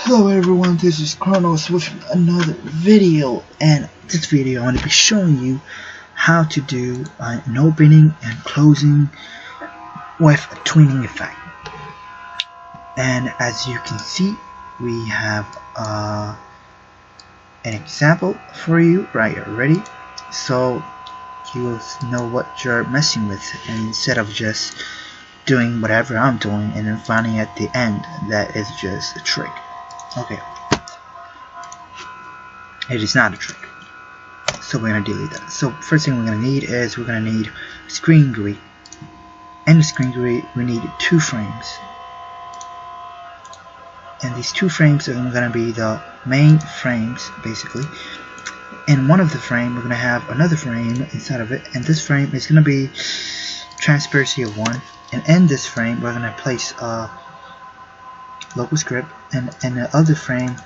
Hello everyone, this is Chronos with another video, and this video I'm going to be showing you how to do an opening and closing with a tweening effect. And as you can see, we have an example for you right here ready, so you will know what you're messing with, and instead of just doing whatever I'm doing and then finding at the end that is just a trick. Okay, it is not a trick, so we're gonna delete that. So first thing we're gonna need is Screen Gui, and the Screen Gui we need 2 frames, and these 2 frames are gonna be the main frames basically. In one of the frame we're gonna have another frame inside of it, and this frame is gonna be transparency of 1, and in this frame we're gonna place a local script, and in the other frame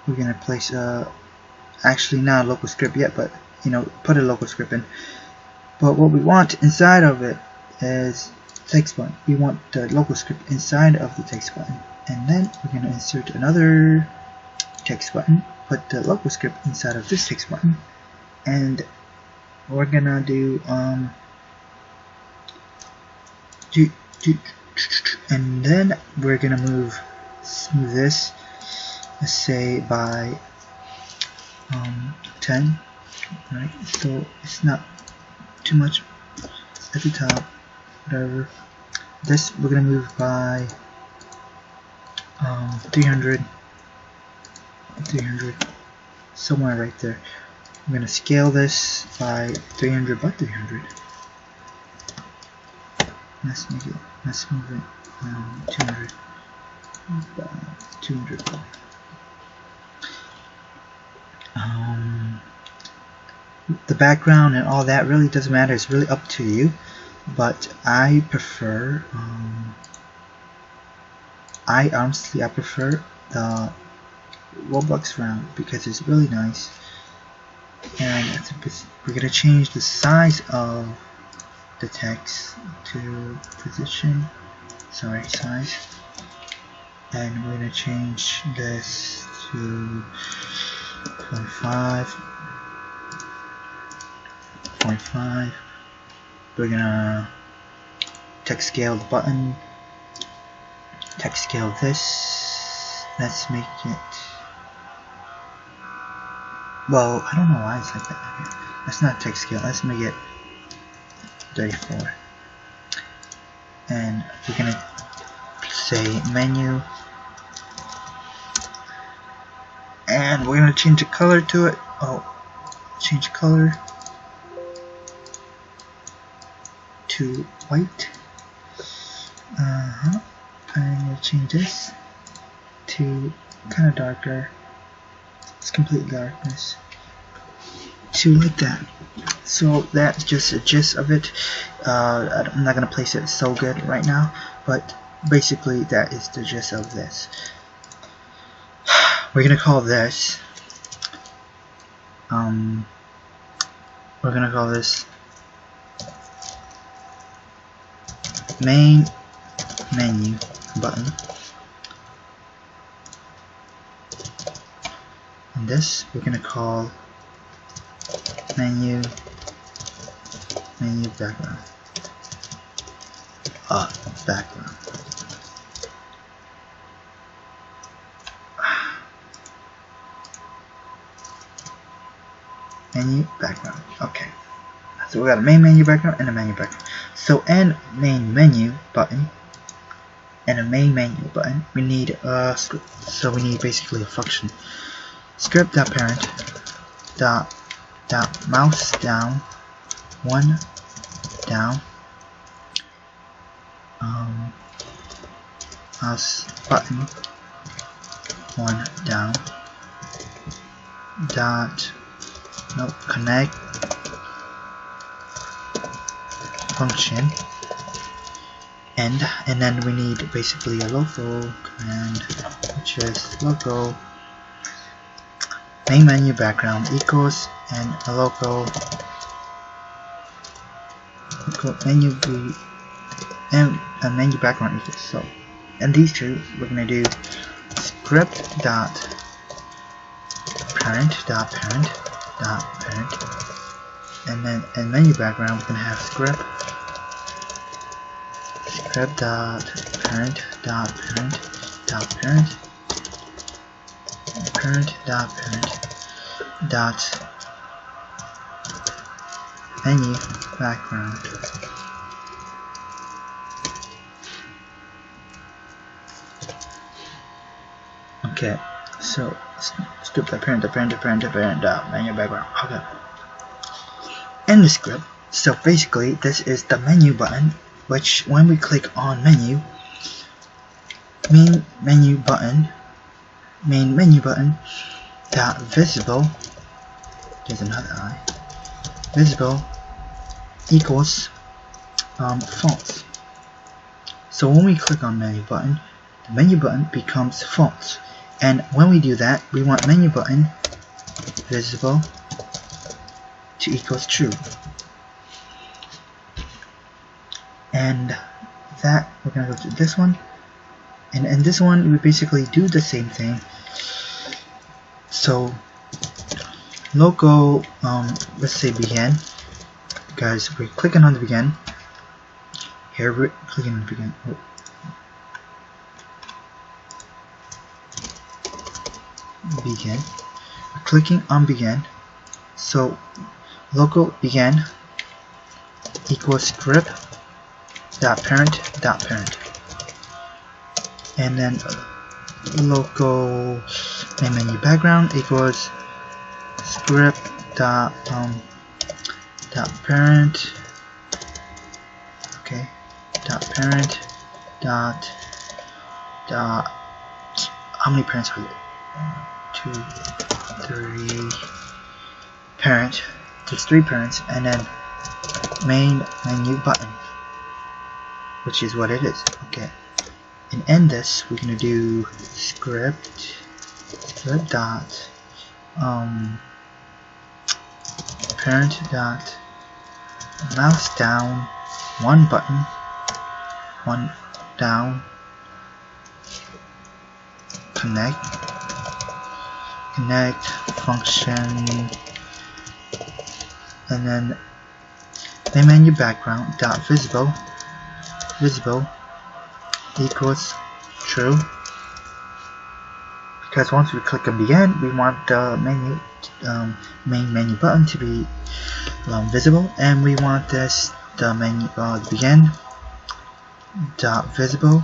we're gonna place actually not a local script yet, but put a local script in. But what we want inside of it is text button. We want the local script inside of the text button, and then we're gonna insert another text button, put the local script inside of this text button, and we're gonna do and then we're gonna move this, let's say by 10, right? So it's not too much at the top, whatever. This we're gonna move by 300, somewhere right there. I'm gonna scale this by 300 by 300. Let's move it 200 by 200. The background and all that really doesn't matter. It's really up to you, but I prefer I prefer the Roblox round because it's really nice. And we're gonna change the size of the text to size, and we're gonna change this to 45. We're gonna text scale the button, text scale this. Let's make it, well, I don't know why it's like that. Okay. Let's not text scale, let's make it 34, and we're gonna say menu, and we're gonna change the color to it. Change color to white. And we'll change this to kind of darker. It's complete darkness to like that. So that's just a gist of it. I'm not gonna place it so good right now, but basically that is the gist of this. We're gonna call this main menu button, and this we're gonna call menu background. Background. Menu background. Okay. So we got a main menu background and a menu background. So in main menu button and a main menu button, we need a script. So we need basically a function. Script.parent dot mouse down 1 down mouse button 1 down dot connect function end, and then we need basically a local command, which is local main menu background equals, and a local menu Gui and a menu background equals. So, and these two we're gonna do script dot parent dot parent dot parent, and then in menu background we're gonna have script dot parent dot parent dot parent parent dot parent dot menu background. Okay, so script dot parent dot parent dot parent dot parent dot menu background. Okay. In the script, so basically this is the menu button, which when we click on menu, main menu button dot visible, there's another I, visible equals false. So when we click on menu button, the menu button becomes false, and when we do that, we want menu button visible to equals true, and that we're gonna go to this one, and in this one we basically do the same thing. So local, let's say begin, because we're clicking on the begin. Here we're clicking on the begin. Oh. Begin. We're clicking on begin. So local begin equals script dot parent dot parent, and then local main menu background equals script dot parent, okay, dot parent dot how many parents are there? 1, 2, 3 parent. There's 3 parents, and then main menu button, which is what it is. Okay, and in this we're gonna do script dot parent dot mouse down 1 button 1 down connect function, and then main menu background dot visible equals true, because once we click on begin, we want the main menu button to be visible, and we want this the menu begin dot visible.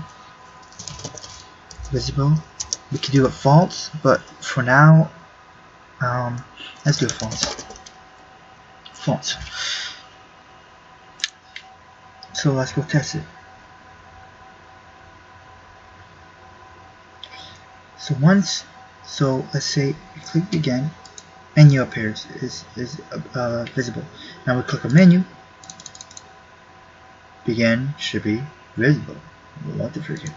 We could do it false, but for now, let's do it false. So let's go test it. So let's say we click begin, menu appears, is visible. Now we click on menu, begin should be visible. What the freaking?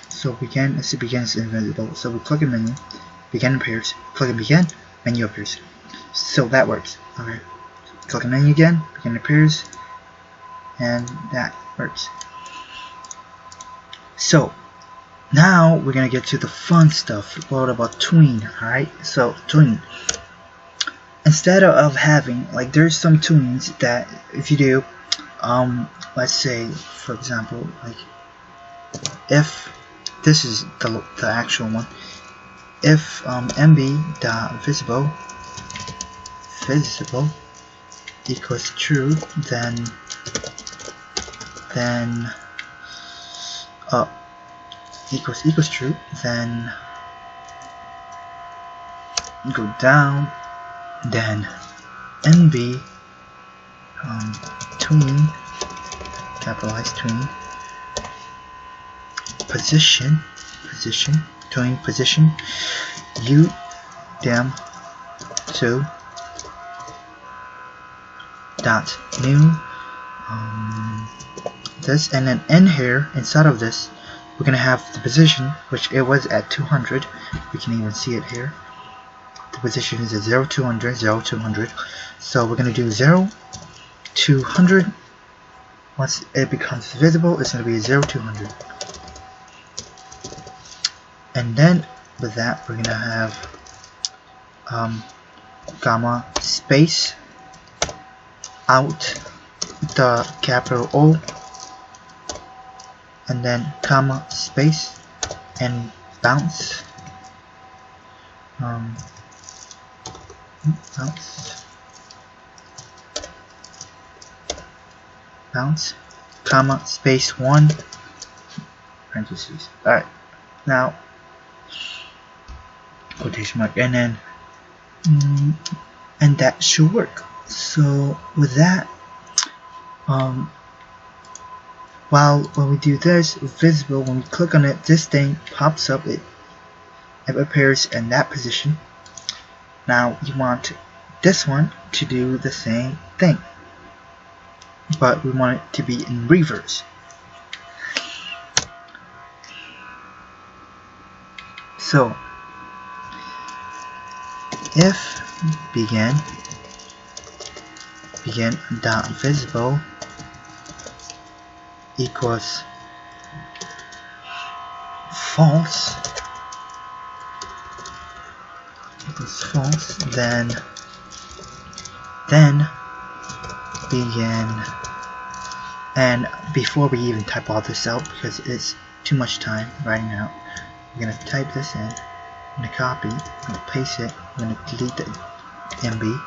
So begin, let's see, begin is invisible. So we click on menu, begin appears, click on begin, menu appears. So that works. Okay. Click on menu again, begin appears, and that works. So now we're gonna get to the fun stuff. What about tween? Alright, so tween. Instead of having, like, there's some tweens that if you do, let's say for example, like if this is the actual one, if mb dot visible equals true, then equals true, then go down, then nb tween, capitalized tween, position tween position u dem 2 dot new this, and then in here inside of this we're gonna have the position, which it was at 200. We can even see it here. The position is at 0, 200, 0, 200. So we're gonna do 0, 200. Once it becomes visible, it's gonna be 0, 200. And then with that, we're gonna have gamma space out the capital O, and then comma space and bounce, bounce, comma space 1 parentheses. Alright, now quotation mark, and then and that should work. So with that, while when we do this visible, when we click on it, this thing pops up, it appears in that position. Now you want this one to do the same thing, but we want it to be in reverse. So if begin dot visible equals false, then begin, and before we even type all this out, because it's too much time writing out, we're going to type this in, I'm going to copy, I'm going to paste it, I'm going to delete the MB,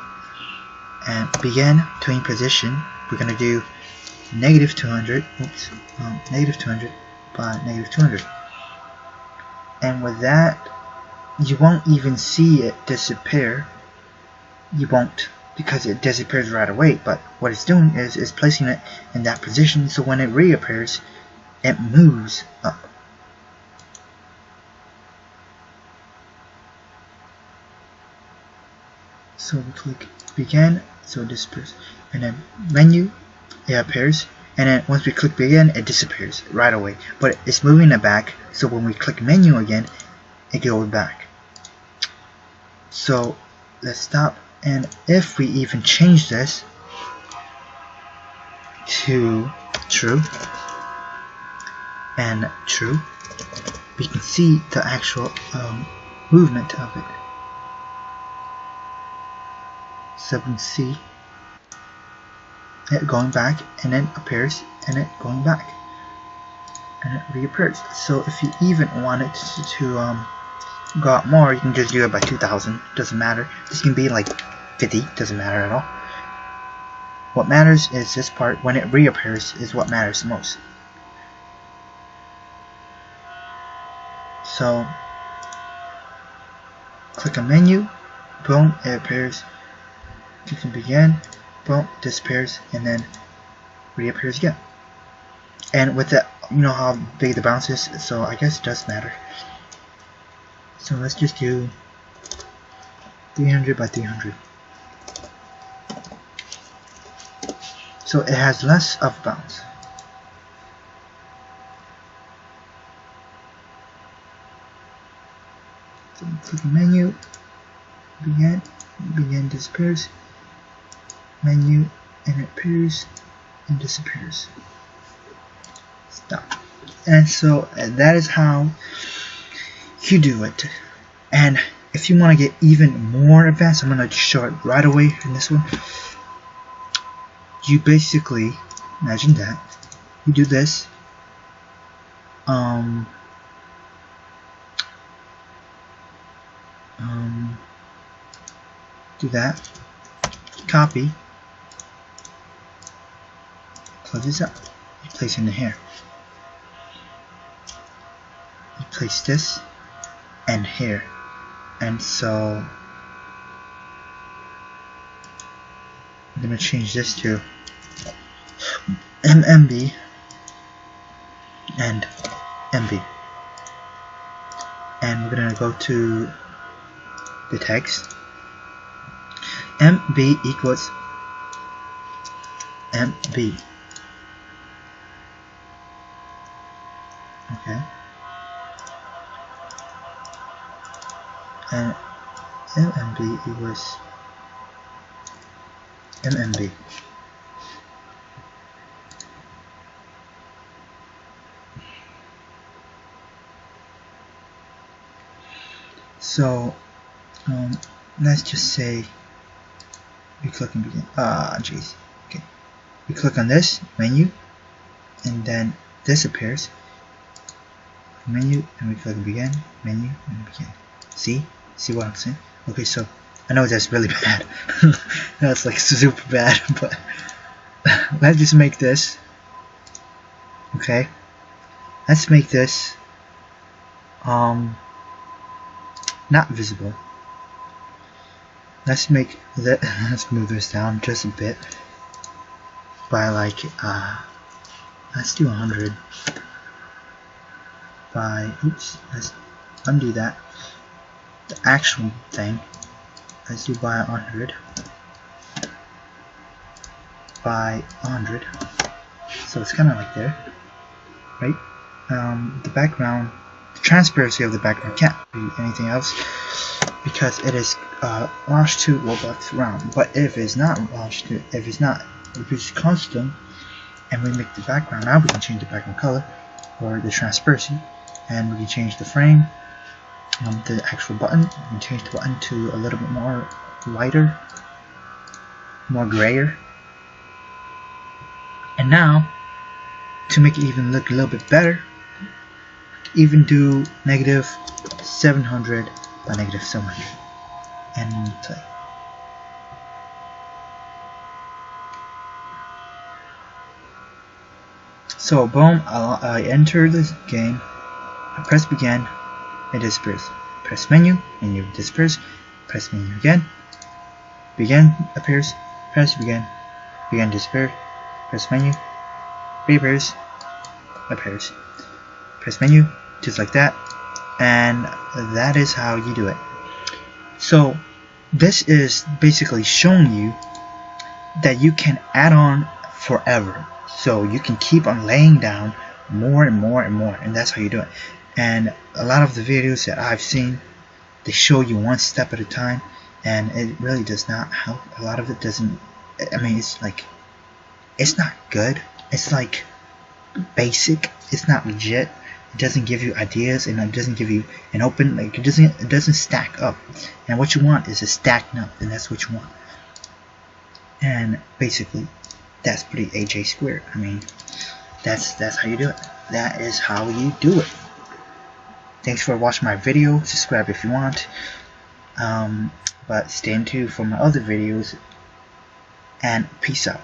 and begin between position, we're going to do negative 200, negative 200 by negative 200. And with that, you won't even see it disappear. You won't, because it disappears right away, but what it's doing is it's placing it in that position, so when it reappears, it moves up. So we click begin, so it disappears, and then menu, it appears, and then once we click begin, it disappears right away, but it's moving it back, so when we click menu again, it goes back. So let's stop, and if we even change this to true and true, we can see the actual movement of it. So we can see it going back, and then appears, and it going back, and it reappears. So if you even want it to go out more, you can just do it by 2000, doesn't matter. This can be like 50, doesn't matter at all. What matters is this part, when it reappears, is what matters most. So click on menu, boom, it appears. Click on begin, boom, disappears, and then reappears again. And with that, you know how big the bounce is, so I guess it does matter. So let's just do 300 by 300. So it has less of bounce. So click menu, begin disappears, menu, and it appears and disappears. Stop. And so that is how you do it. And if you want to get even more advanced, I'm going to show it right away in this one. You basically imagine that you do this, do that, copy, close this up, you place it in here, you place this and here, and so I'm going to change this to MMB and MB, and we're going to go to the text. MB equals MB. Okay. and MMB equals MMB. So let's just say we click and begin. Jeez. Okay. We click on this menu, and then this appears. Menu, and we click and begin. Menu and begin. See what I'm saying? Okay, so I know that's really bad. That's like super bad, but let's just make this. Okay. Let's make this not visible. Let's make that. Let's move this down just a bit by like let's do 100 by oops. Let's undo that. The actual thing. Let's do by 100 by 100. So it's kind of like there, right? The background. The transparency of the background can't be anything else because it is launched to Roblox round. But if it's not launched to, if it's custom, and we make the background, now we can change the background color or the transparency, and we can change the frame, the actual button. We can change the button to a little bit more lighter, more grayer. And now, to make it even look a little bit better, even do -700 by -700 and play. So boom, I enter this game, I press begin, it disappears. Press menu, menu disappears. Press menu again, begin appears. Press begin, begin disappears. Press menu, reappears, appears. Press menu, just like that, and that is how you do it. So this is basically showing you that you can add on forever, so you can keep on laying down more and more and more, and that's how you do it. And a lot of the videos that I've seen, they show you one step at a time, and it really does not help. A lot of it doesn't. I mean, it's like, it's not good. It's like basic. It's not legit. It doesn't give you ideas, and it doesn't give you an open, like, it doesn't stack up. And what you want is a stacked up, and that's what you want. And basically, that's pretty AJ squared. I mean, that's how you do it. That is how you do it. Thanks for watching my video. Subscribe if you want. But stay tuned for my other videos. And peace out.